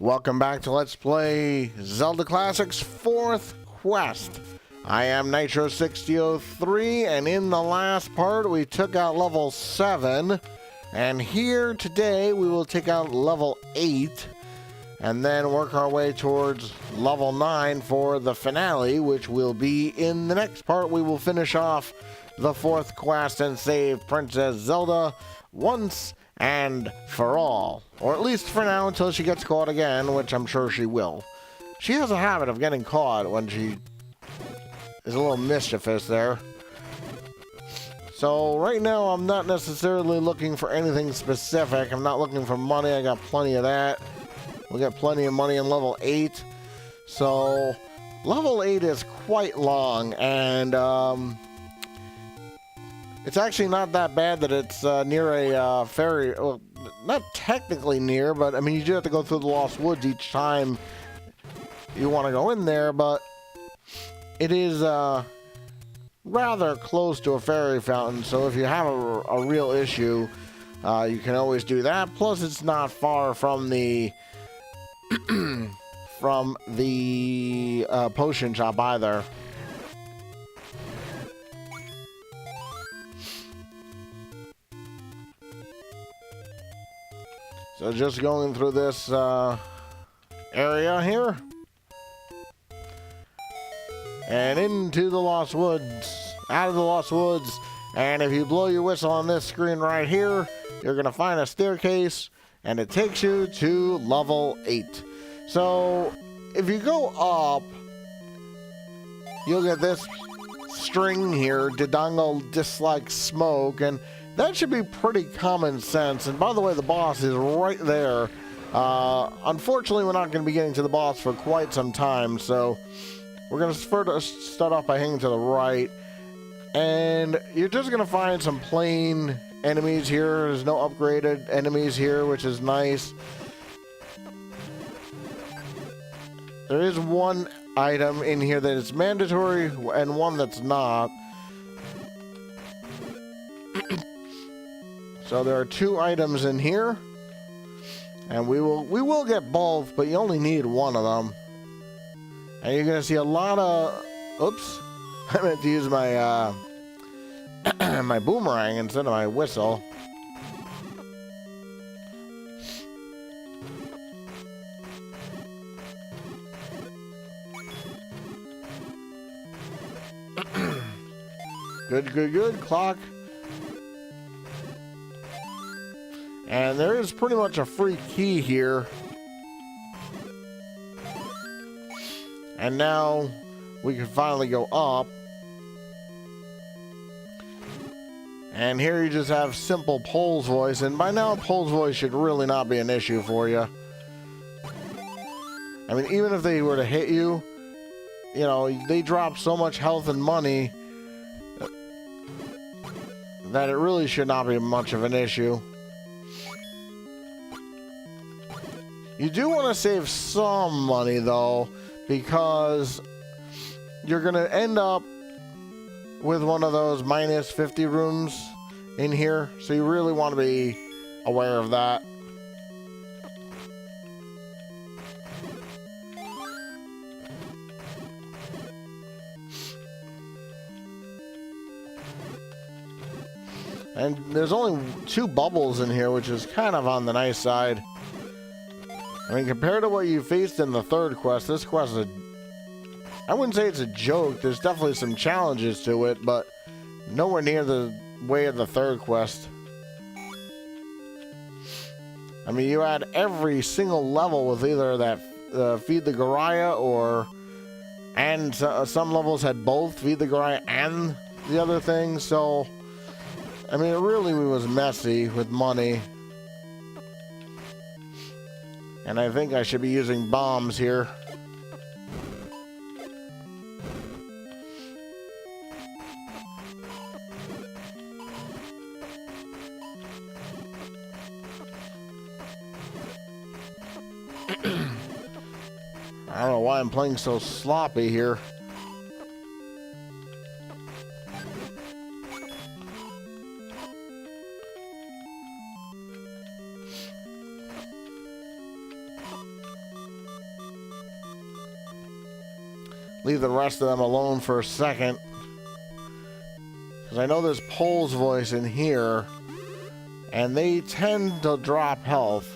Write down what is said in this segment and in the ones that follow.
Welcome back to Let's Play Zelda Classics 4th Quest. I am Nitro6003, and in the last part we took out level 7, and here today we will take out level 8, and then work our way towards level 9 for the finale, which will be in the next part. We will finish off the 4th quest and save Princess Zelda once and for all. Or at least for now, until she gets caught again, which I'm sure she will. She has a habit of getting caught when she is a little mischievous there. So right now, I'm not necessarily looking for anything specific. I'm not looking for money. I got plenty of that. We got plenty of money in level 8. So level 8 is quite long, and it's actually not that bad that it's near a ferry. Well, not technically near, but I mean, you do have to go through the Lost Woods each time you want to go in there, but it is rather close to a fairy fountain, so if you have a real issue, you can always do that. Plus, it's not far from the potion shop either. So just going through this area here. And into the Lost Woods. Out of the Lost Woods. And if you blow your whistle on this screen right here, you're going to find a staircase. And it takes you to level 8. So if you go up, you'll get this string here. Dodongo dislikes smoke. And that should be pretty common sense. And by the way, the boss is right there. Unfortunately, we're not going to be getting to the boss for quite some time, so we're going to start off by hanging to the right. And you're just going to find some plain enemies here. There's no upgraded enemies here, which is nice. There is one item in here that is mandatory and one that's not. So there are 2 items in here, and we will get both, but you only need one of them. And you're gonna see a lot of, oops, I meant to use my my boomerang instead of my whistle. Good, clock. And there is pretty much a free key here. And now we can finally go up. And here you just have simple Pole's voice. And by now, Pole's voice should really not be an issue for you. I mean, even if they were to hit you, you know, they drop so much health and money that it really should not be much of an issue. You do want to save some money, though, because you're going to end up with one of those minus 50 rooms in here, so you really want to be aware of that. And there's only 2 bubbles in here, which is kind of on the nice side. I mean, compared to what you faced in the 3rd quest, this quest is I wouldn't say it's a joke. There's definitely some challenges to it, but nowhere near the way of the 3rd quest. I mean, you had every single level with either that Feed the Garaya and some levels had both Feed the Garaya and the other thing, so I mean, it really was messy with money. And I think I should be using bombs here. I don't know why I'm playing so sloppy here. leave the rest of them alone for a second. Because I know there's Pole's voice in here, and they tend to drop health.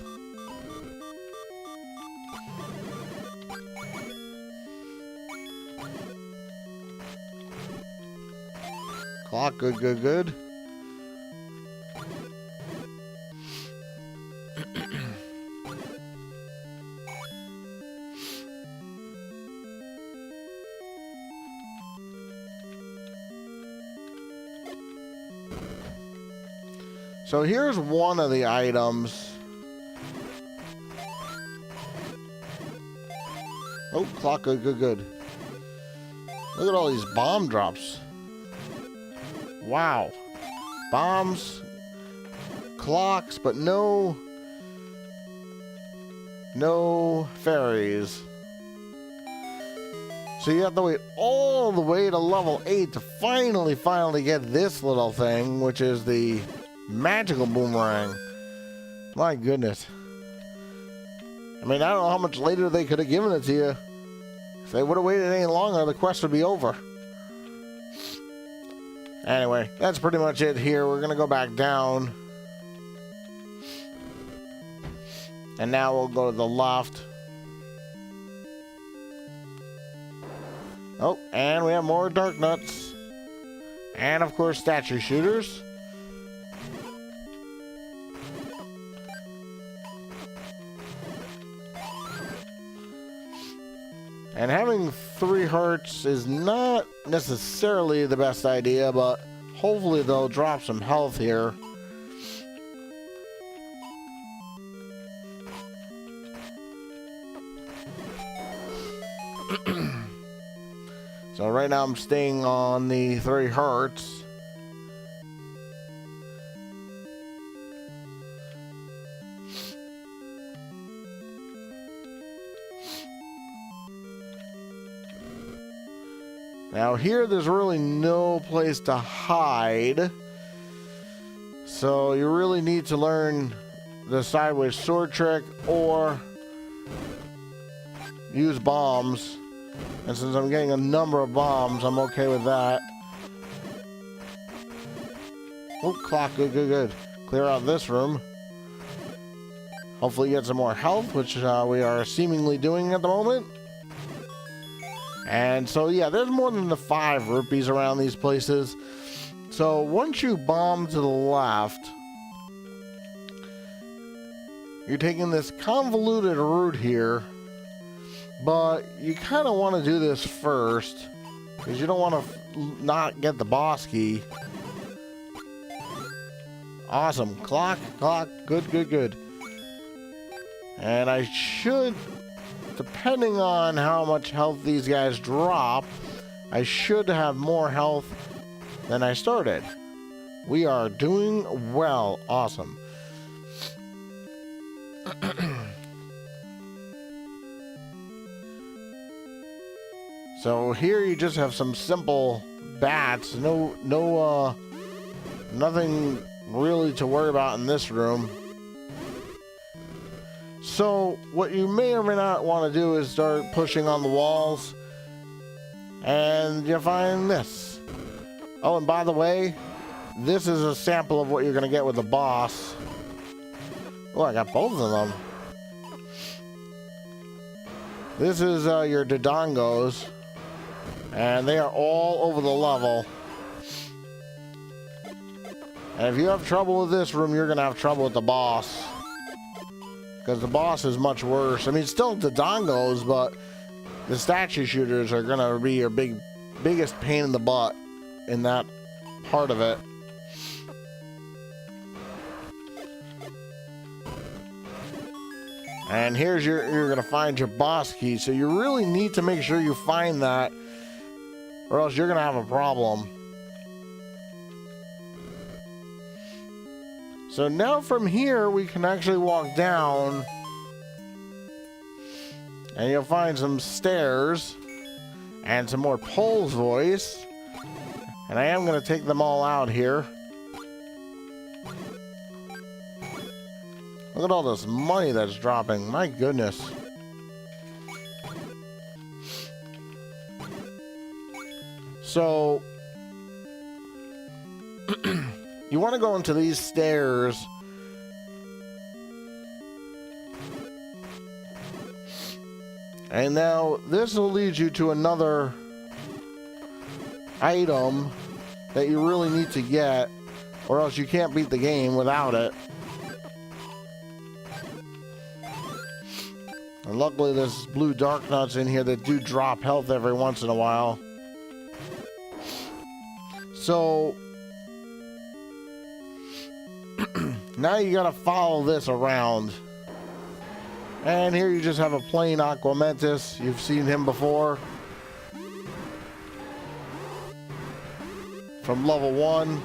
Clock, good, good, good. So here's one of the items. Oh, clock, good, good, good. Look at all these bomb drops. Wow. Bombs, clocks, but no fairies. So you have to wait all the way to level 8 to finally get this little thing, which is the magical boomerang. My goodness. I mean, I don't know how much later they could have given it to you. If they would have waited any longer, the quest would be over. Anyway, that's pretty much it here. We're going to go back down. And now we'll go to the left. Oh, and we have more dark nuts. And, of course, statue shooters. And having 3 hearts is not necessarily the best idea, but hopefully they'll drop some health here. So right now I'm staying on the 3 hearts. Now here, there's really no place to hide. So you really need to learn the sideways sword trick or use bombs. And since I'm getting a number of bombs, I'm okay with that. Oh, clock, good, good, good. Clear out this room. Hopefully get some more health, which we are seemingly doing at the moment. And so, yeah, there's more than the 5 rupees around these places. So once you bomb to the left, you're taking this convoluted route here, but you kind of want to do this first because you don't want to not get the boss key. Awesome. Clock, clock, good, good, good. And I should, depending on how much health these guys drop, I should have more health than I started. We are doing well. Awesome. So here you just have some simple bats. Nothing really to worry about in this room. So what you may or may not want to do is start pushing on the walls, and you find this. Oh, and by the way, this is a sample of what you're going to get with the boss. Oh, I got both of them. This is your Dodongos, and they are all over the level. And if you have trouble with this room, you're going to have trouble with the boss. Because the boss is much worse. I mean, still Dodongos, but the statue shooters are going to be your biggest pain in the butt in that part of it. And here's you're going to find your boss key. So you really need to make sure you find that, or else you're going to have a problem. So now from here, we can actually walk down, and you'll find some stairs and some more Pole's voice. And I am going to take them all out here. Look at all this money that's dropping. My goodness. So you want to go into these stairs. And now this will lead you to another item that you really need to get, or else you can't beat the game without it. And luckily there's blue dark nuts in here that do drop health every once in a while. So now you gotta follow this around. And here you just have a plain Aqua Mentis. You've seen him before. From level 1.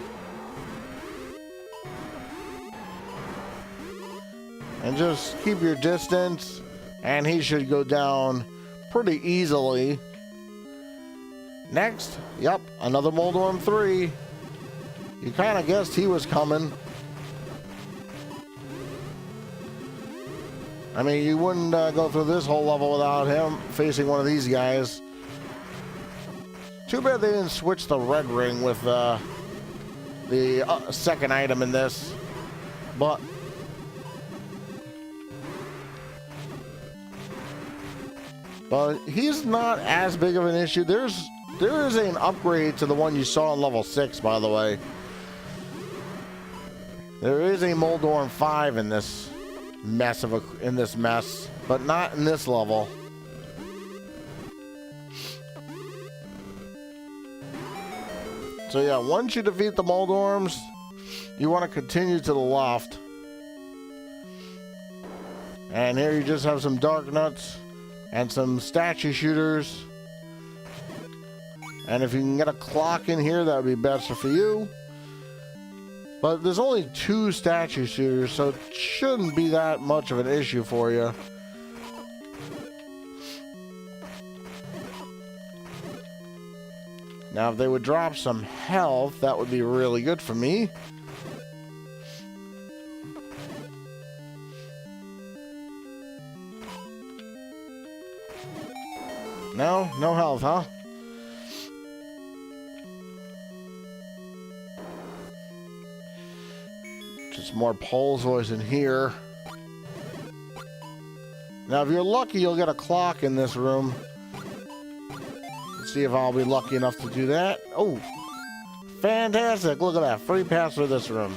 And just keep your distance. And he should go down pretty easily. Next, yep, another Moldorm 3. You kind of guessed he was coming. I mean, you wouldn't go through this whole level without him facing one of these guys. Too bad they didn't switch the red ring with the second item in this. But he's not as big of an issue. There is an upgrade to the one you saw in level 6, by the way. There is a Moldorm 5 in this mess, but not in this level. So yeah, once you defeat the Moldorms, you want to continue to the left. And here you just have some dark nuts and some statue shooters. And if you can get a clock in here, that would be best for you. But there's only 2 statue shooters, so it shouldn't be that much of an issue for you. Now, if they would drop some health, that would be really good for me. No health, huh? Just more Pole's voice in here. Now, if you're lucky, you'll get a clock in this room. Let's see if I'll be lucky enough to do that. Oh, fantastic. Look at that. Free pass for this room.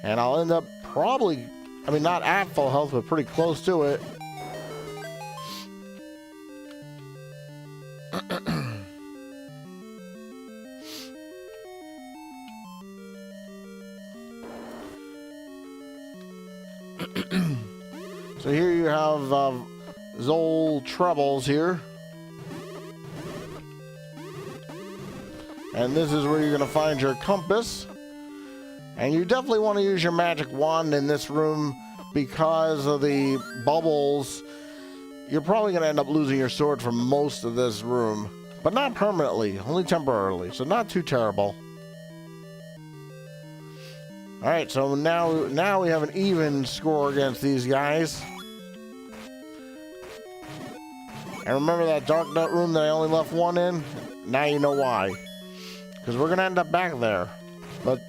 And I'll end up probably, I mean, not at full health, but pretty close to it. So here you have Zol Trebles here. And this is where you're going to find your compass. And you definitely want to use your magic wand in this room because of the bubbles. You're probably going to end up losing your sword for most of this room. But not permanently, only temporarily. So not too terrible. Alright, so now we have an even score against these guys. And remember that dark nut room that I only left 1 in? Now you know why. Because we're going to end up back there. But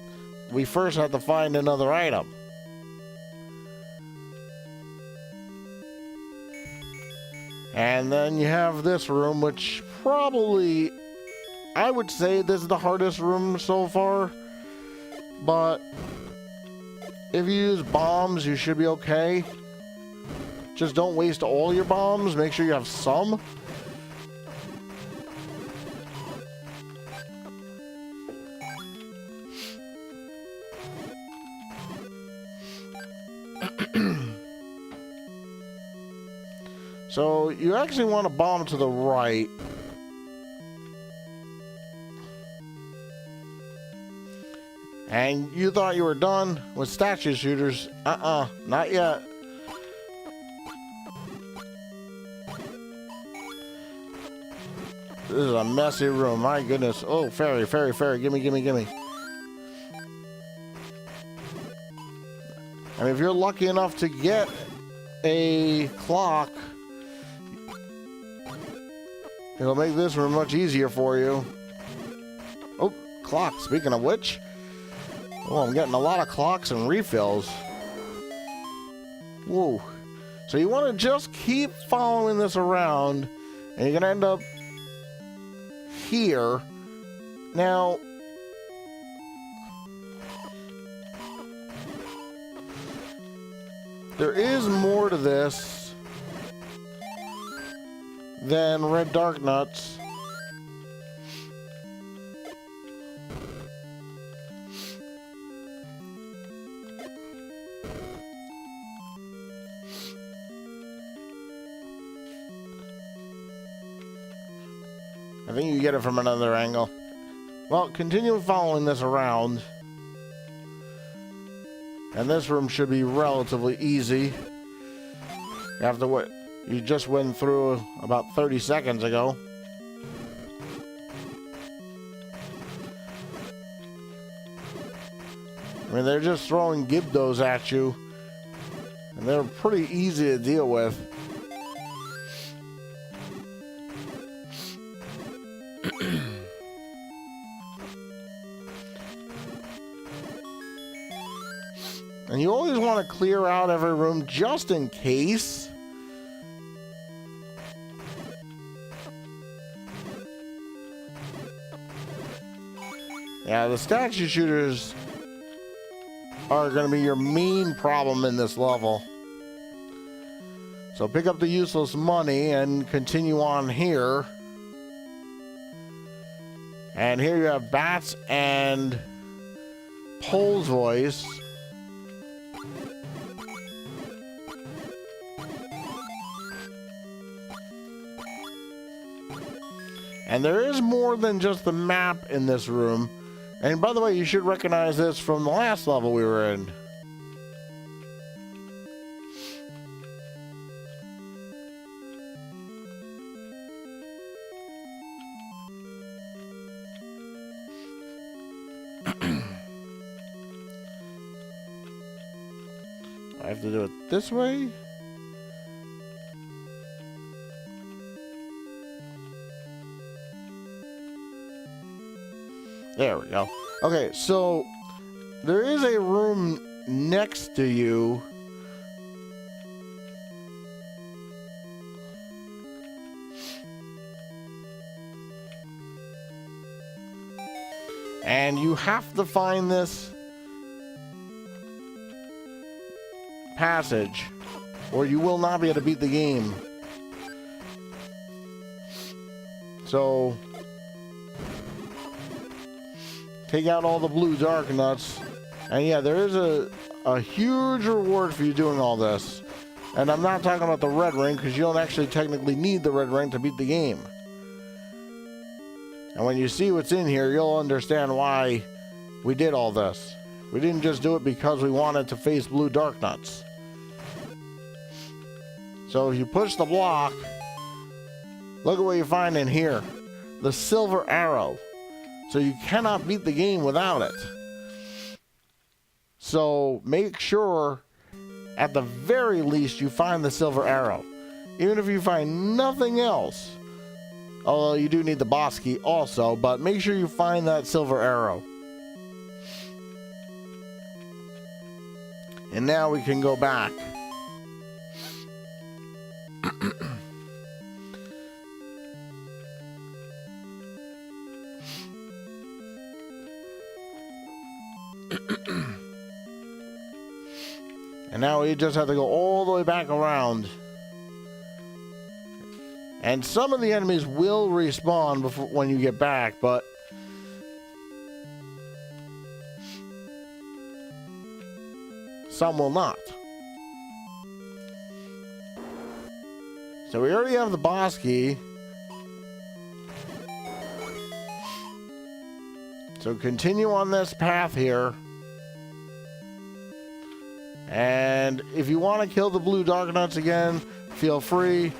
we first have to find another item. And then you have this room, which probably, I would say this is the hardest room so far. But if you use bombs, you should be okay. Just don't waste all your bombs. Make sure you have some. So you actually want to bomb to the right. And you thought you were done with statue shooters. Not yet. This is a messy room, my goodness. Oh, fairy, fairy, fairy, gimme, gimme, gimme. And if you're lucky enough to get a clock, it'll make this room much easier for you. Oh, clock. Speaking of which, oh, I'm getting a lot of clocks and refills. Whoa. So you want to just keep following this around, and you're going to end up here. Now, there is more to this than red dark nuts. I think you get it from another angle. Well, continue following this around. And this room should be relatively easy. After what you just went through about 30 seconds ago. I mean, they're just throwing Gibdos at you. And they're pretty easy to deal with. And you always want to clear out every room just in case. Yeah, the statue shooters are going to be your main problem in this level. So pick up the useless money and continue on here. And here you have Bats and Pole's voice. And there is more than just the map in this room. And by the way, you should recognize this from the last level we were in. I have to do it this way? There we go. Okay, so there is a room next to you. And you have to find this passage, or you will not be able to beat the game. So take out all the blue dark nuts. And yeah, there is a huge reward for you doing all this. And I'm not talking about the red ring, because you don't actually technically need the red ring to beat the game. And when you see what's in here, you'll understand why we did all this. We didn't just do it because we wanted to face blue dark nuts. So if you push the block, look at what you find in here. The silver arrow. So you cannot beat the game without it. So make sure, at the very least, you find the silver arrow. Even if you find nothing else. Although you do need the boss key also, but make sure you find that silver arrow. And now we can go back. And now we just have to go all the way back around. And some of the enemies will respawn before, when you get back, but some will not. So we already have the boss key. So continue on this path here. And if you want to kill the blue dark nuts again, feel free.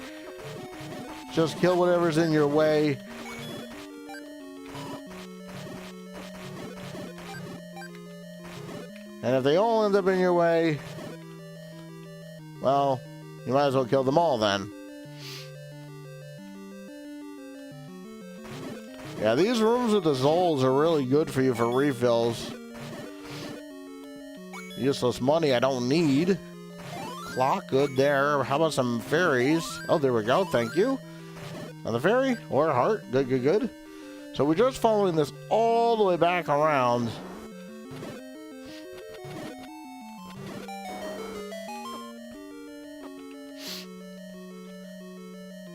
Just kill whatever's in your way. And if they all end up in your way, well, you might as well kill them all then. Yeah, these rooms with the Zols are really good for you for refills. Useless money I don't need. Clock, good there. How about some fairies? Oh, there we go. Thank you. Another fairy or a heart. Good, good, good. So we're just following this all the way back around.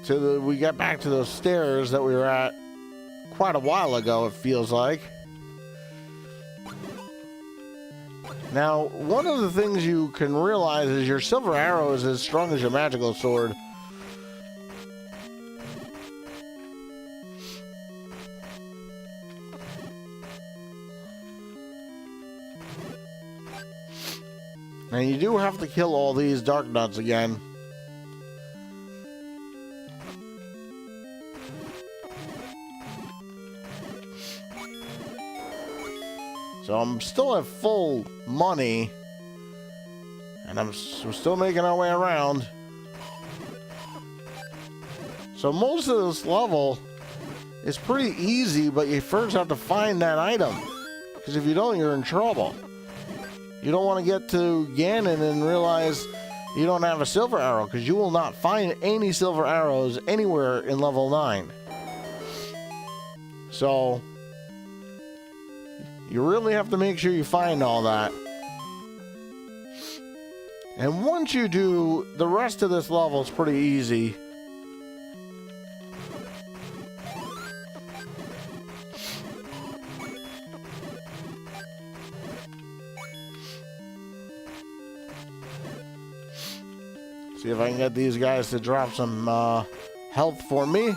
We get back to those stairs that we were at quite a while ago, it feels like. Now, one of the things you can realize is your silver arrow is as strong as your magical sword. And you do have to kill all these dark nuts again. So I'm still at full money, and we're still making our way around. So most of this level is pretty easy, but you first have to find that item, because if you don't, you're in trouble. You don't want to get to Ganon and realize you don't have a silver arrow, because you will not find any silver arrows anywhere in level 9. So you really have to make sure you find all that. And once you do, the rest of this level is pretty easy. See if I can get these guys to drop some health for me.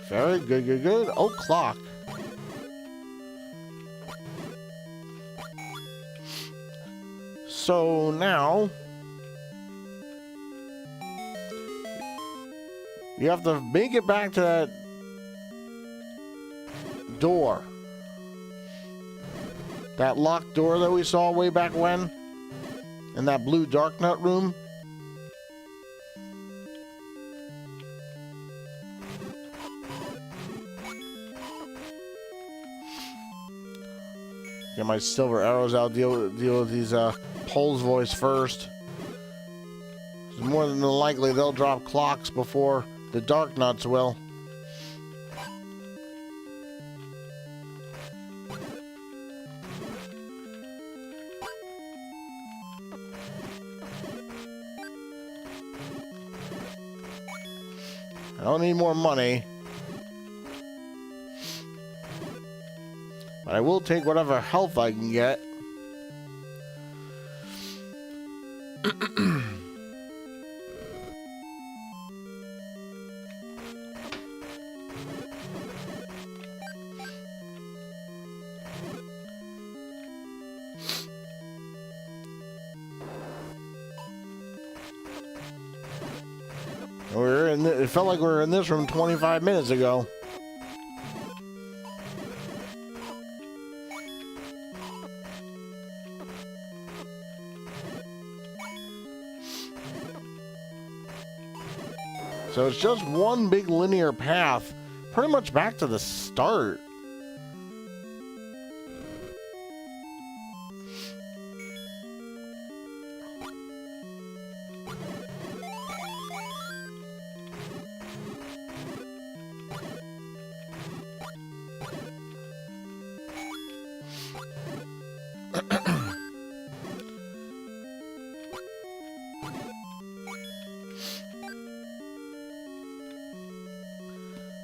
Very good, good, good. Oh, clock. So now you have to make it back to that door. That locked door that we saw way back when in that blue dark nut room. Get my silver arrows out, deal with these Pole's voice first. It's more than likely they'll drop clocks before the dark nuts will. I don't need more money. But I will take whatever health I can get. It felt like we were in this room 25 minutes ago. So it's just one big linear path, pretty much back to the start.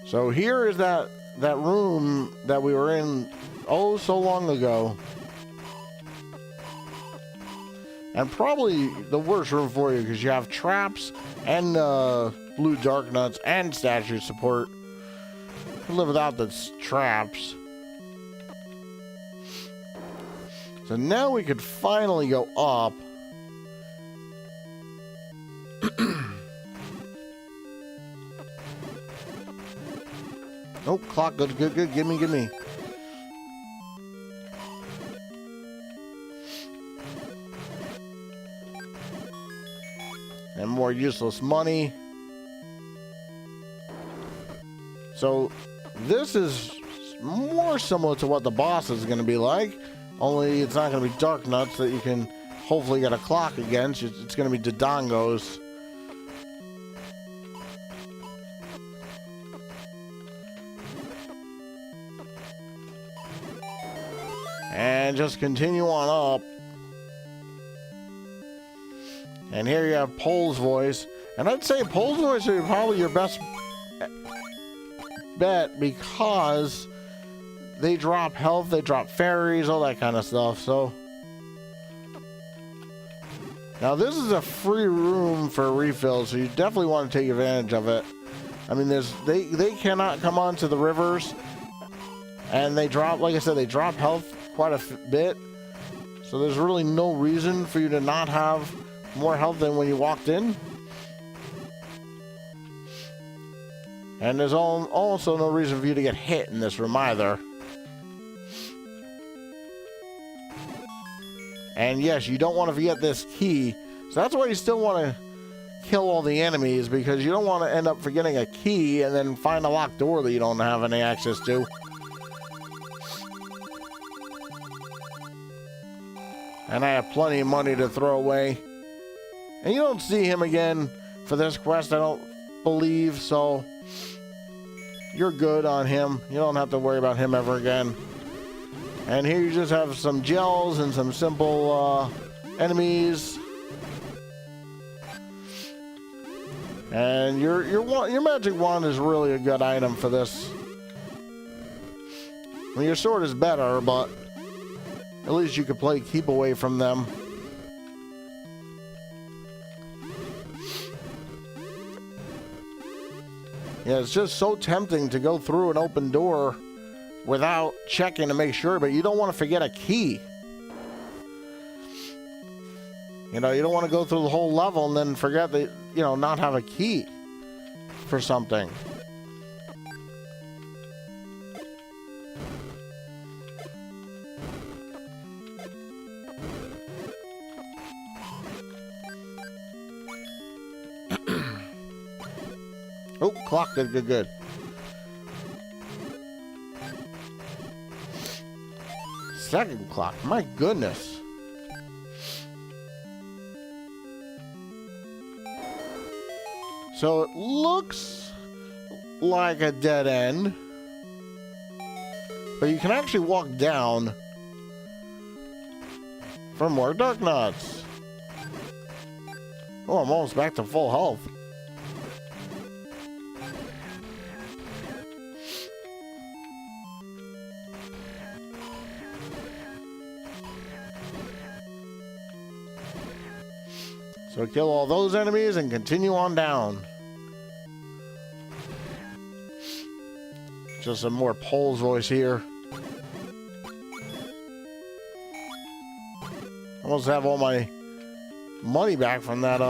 So here is that room that we were in oh so long ago. And probably the worst room for you because you have traps and blue dark nuts and statue support. You live without the traps. So now we could finally go up. Oh, clock, good, good, good. Gimme, gimme. And more useless money. So, this is more similar to what the boss is going to be like. Only it's not going to be Dark Nuts that you can hopefully get a clock against. It's going to be Dodongos. And just continue on up. And here you have Pole's voice. And I'd say Pole's voice is probably your best bet because they drop health, they drop fairies, all that kind of stuff. So now this is a free room for refills, so you definitely want to take advantage of it. I mean, they cannot come onto the rivers, and they drop, like I said, they drop health quite a bit. So there's really no reason for you to not have more health than when you walked in. And there's also no reason for you to get hit in this room either. And yes, you don't want to forget this key. So that's why you still want to kill all the enemies, because you don't want to end up forgetting a key and then find a locked door that you don't have any access to. And I have plenty of money to throw away. And you don't see him again for this quest, I don't believe, so you're good on him. You don't have to worry about him ever again. And here you just have some gels and some simple enemies. And your magic wand is really a good item for this. I mean, your sword is better, but at least you could play keep away from them. Yeah, it's just so tempting to go through an open door without checking to make sure, but you don't want to forget a key. You know, you don't want to go through the whole level and then forget that, you know, not have a key for something. Oh, clock, good, good, good. Second clock, my goodness. So it looks like a dead end, but you can actually walk down for more Dark Nuts. Oh, I'm almost back to full health. So kill all those enemies and continue on down. Just some more Pole's voice here. Almost have all my money back from that,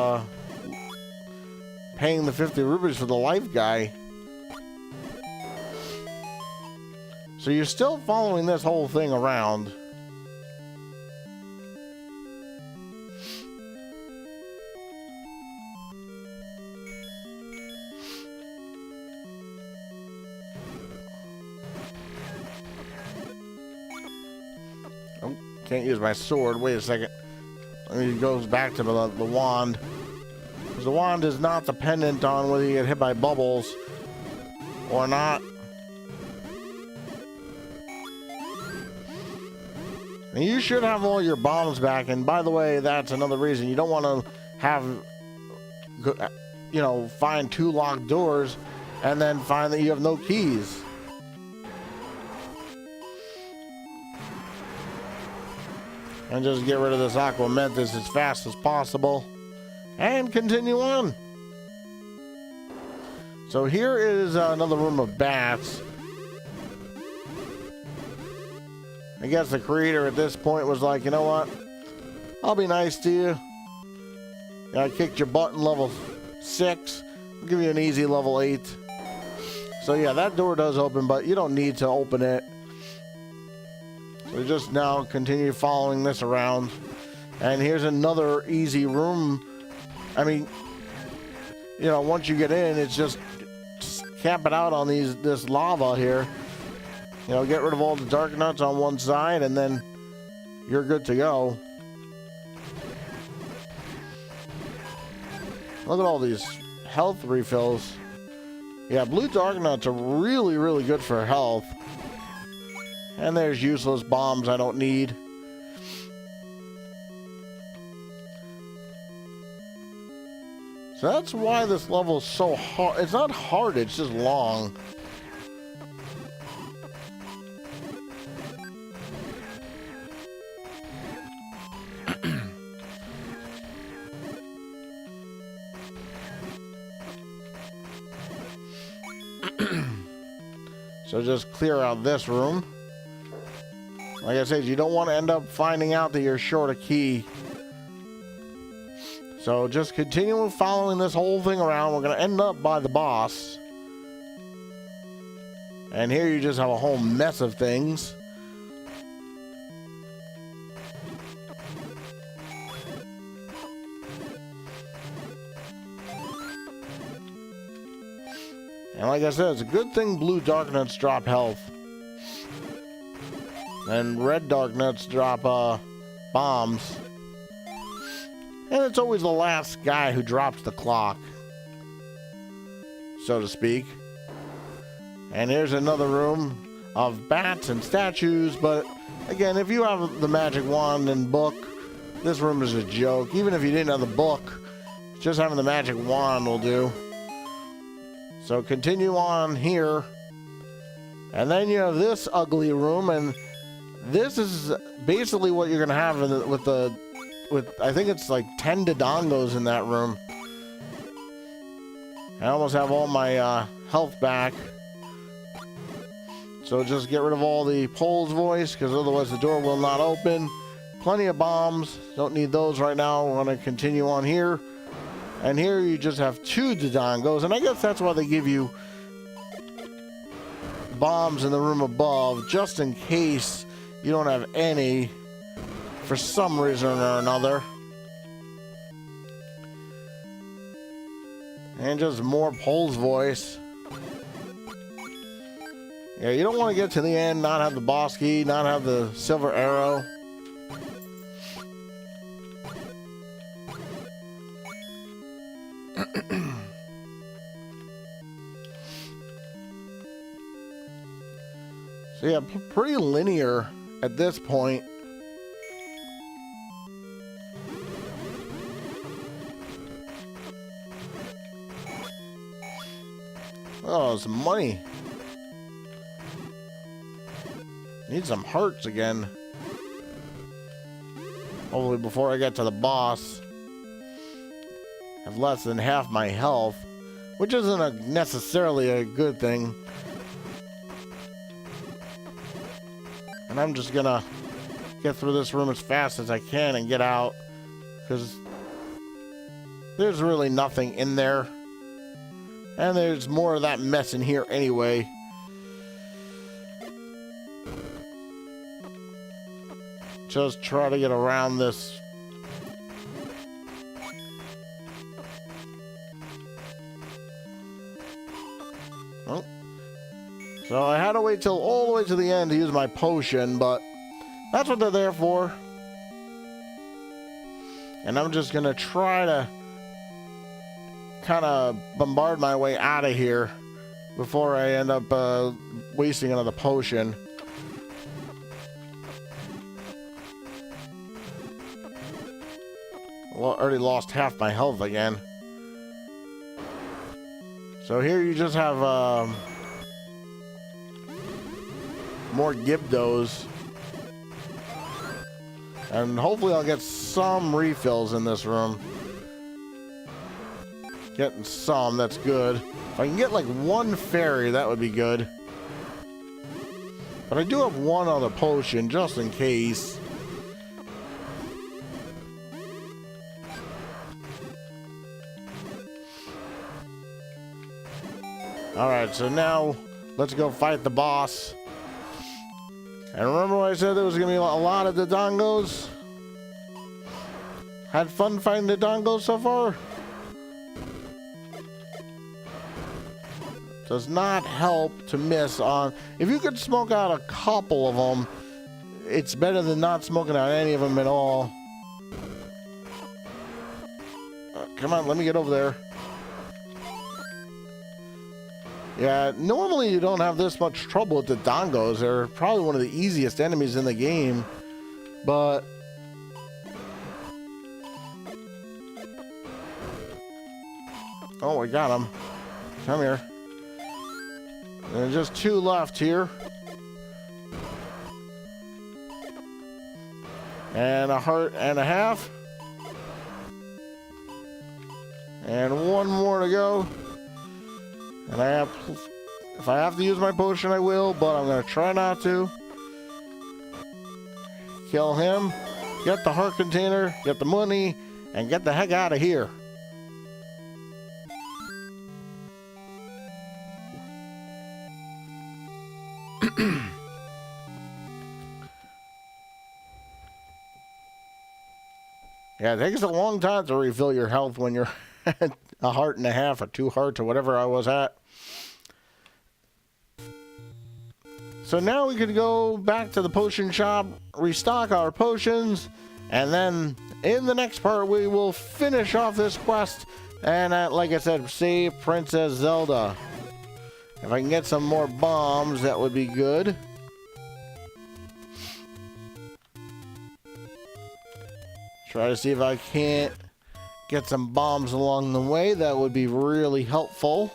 paying the 50 rupees for the life guy. So you're still following this whole thing around. Oh, can't use my sword. Wait a second. It goes back to the wand. Because the wand is not dependent on whether you get hit by bubbles or not. And you should have all your bombs back. And by the way, that's another reason you don't want to have, you know, find 2 locked doors and then find that you have no keys. And just get rid of this Aqua Mentis as fast as possible. And continue on. So here is another room of bats. I guess the creator at this point was like, you know what? I'll be nice to you. I kicked your butt in level 6. I'll give you an easy level 8. So yeah, that door does open, but you don't need to open it. So just now continue following this around. And here's another easy room. I mean, you know, once you get in, it's just camp it out on this lava here. You know, get rid of all the dark nuts on one side, and then you're good to go. Look at all these health refills. Yeah, blue dark nuts are really, really good for health. And there's useless bombs I don't need. So that's why this level is so hard. It's not hard, it's just long. So just clear out this room. Like I said, you don't want to end up finding out that you're short a key. So just continue following this whole thing around. We're going to end up by the boss. And here you just have a whole mess of things. And like I said, it's a good thing blue dark nuts drop health. And red dark nuts drop bombs. And it's always the last guy who drops the clock, so to speak. And here's another room of bats and statues. But again, if you have the magic wand and book, this room is a joke. Even if you didn't have the book, just having the magic wand will do. So continue on here. And then you have this ugly room, and this is basically what you're gonna have with I think it's like 10 Dodongos in that room. I almost have all my health back. So just get rid of all the Pole's voice, because otherwise the door will not open. Plenty of bombs. Don't need those right now. We're going to continue on here. And here you just have 2 Dodongos. And I guess that's why they give you bombs in the room above, just in case you don't have any for some reason or another. And just more Pole's voice. Yeah, you don't want to get to the end, not have the boss key, not have the silver arrow. So yeah, pretty linear at this point. Oh, some money. Need some hearts again. Hopefully before I get to the boss. I have less than half my health, which isn't necessarily a good thing. And I'm just gonna get through this room as fast as I can and get out, because there's really nothing in there. And there's more of that mess in here anyway. Just try to get around this. Oh. So I had to wait till all the way to the end to use my potion, but that's what they're there for. And I'm just gonna try to kind of bombard my way out of here before I end up wasting another potion. Well, I already lost half my health again. So here you just have more Gibdos. And hopefully I'll get some refills in this room. Getting some, that's good. If I can get like one fairy, that would be good. But I do have one other potion, just in case. Alright, so now let's go fight the boss. And remember when I said there was going to be a lot of Dodongos? Had fun fighting the Dodongos so far? Does not help to miss on... If you could smoke out a couple of them, it's better than not smoking out any of them at all. Come on, let me get over there. Yeah, normally you don't have this much trouble with the Dodongos. They're probably one of the easiest enemies in the game. But... Oh, we got him. Come here. There's just 2 left here. And a heart and a half. And 1 more to go. And I have... If I have to use my potion, I will, but I'm going to try not to. Kill him. Get the heart container. Get the money. And get the heck out of here. Yeah, it takes a long time to refill your health when you're at a heart and a half or 2 hearts or whatever I was at. So now we could go back to the potion shop, restock our potions, and then in the next part we will finish off this quest and, like I said, save Princess Zelda. If I can get some more bombs, that would be good. Try to see if I can't get some bombs along the way. That would be really helpful.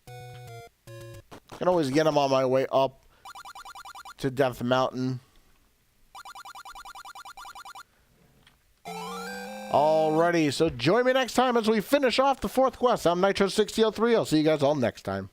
I can always get them on my way up to Death Mountain. Alrighty, so join me next time as we finish off the 4th quest. I'm Nitro6003. I'll see you guys all next time.